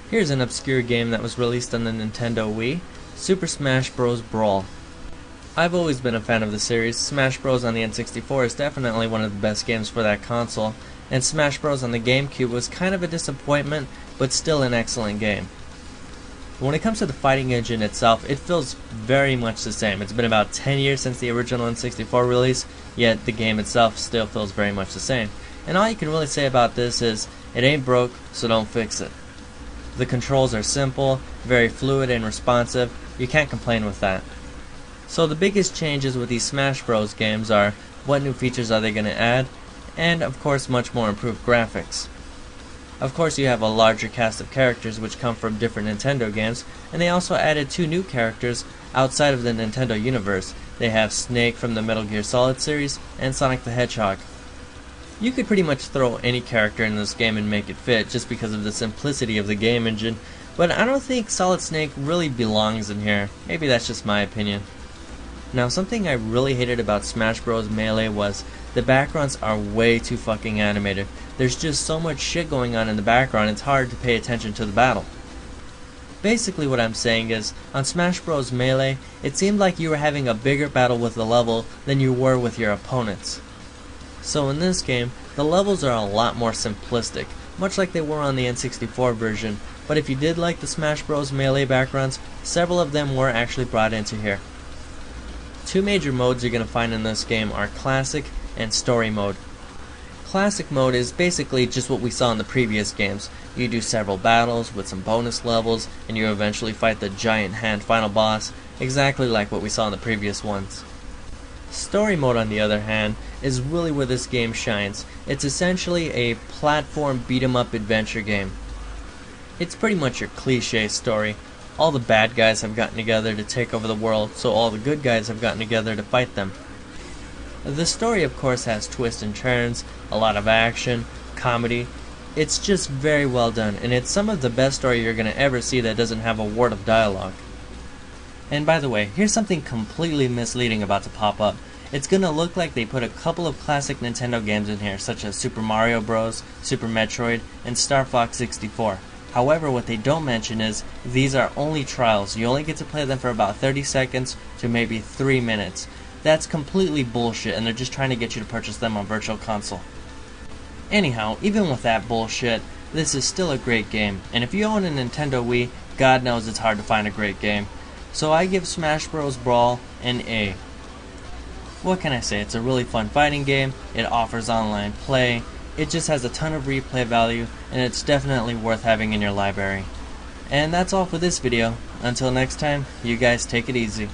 Here's an obscure game that was released on the Nintendo Wii, Super Smash Bros. Brawl. I've always been a fan of the series. Smash Bros. On the N64 is definitely one of the best games for that console, and Smash Bros. On the GameCube was kind of a disappointment, but still an excellent game. When it comes to the fighting engine itself, it feels very much the same. It's been about 10 years since the original N64 release, yet the game itself still feels very much the same. And all you can really say about this is, it ain't broke, so don't fix it. The controls are simple, very fluid and responsive. You can't complain with that. So the biggest changes with these Smash Bros. Games are, what new features are they going to add, and of course much more improved graphics. Of course you have a larger cast of characters which come from different Nintendo games, and they also added 2 new characters outside of the Nintendo universe. They have Snake from the Metal Gear Solid series, and Sonic the Hedgehog. You could pretty much throw any character in this game and make it fit just because of the simplicity of the game engine, but I don't think Solid Snake really belongs in here. Maybe that's just my opinion. Now, something I really hated about Smash Bros. Melee was the backgrounds are way too fucking animated. There's just so much shit going on in the background, it's hard to pay attention to the battle. Basically what I'm saying is, on Smash Bros. Melee, it seemed like you were having a bigger battle with the level than you were with your opponents. So in this game, the levels are a lot more simplistic, much like they were on the N64 version, but if you did like the Smash Bros. Melee backgrounds, several of them were actually brought into here. 2 major modes you're going to find in this game are Classic and Story Mode. Classic mode is basically just what we saw in the previous games. You do several battles with some bonus levels, and you eventually fight the giant hand final boss, exactly like what we saw in the previous ones. Story mode, on the other hand, is really where this game shines. It's essentially a platform beat-em-up adventure game. It's pretty much your cliche story. All the bad guys have gotten together to take over the world, so all the good guys have gotten together to fight them. The story, of course, has twists and turns, a lot of action, comedy. It's just very well done, and it's some of the best story you're going to ever see that doesn't have a word of dialogue. And by the way, here's something completely misleading about to pop up. It's gonna look like they put a couple of classic Nintendo games in here, such as Super Mario Bros., Super Metroid, and Star Fox 64. However, what they don't mention is, these are only trials. You only get to play them for about 30 seconds to maybe 3 minutes. That's completely bullshit, and they're just trying to get you to purchase them on Virtual Console. Anyhow, even with that bullshit, this is still a great game, and if you own a Nintendo Wii, God knows it's hard to find a great game. So I give Smash Bros. Brawl an A. What can I say, it's a really fun fighting game, it offers online play, it just has a ton of replay value, and it's definitely worth having in your library. And that's all for this video. Until next time, you guys take it easy.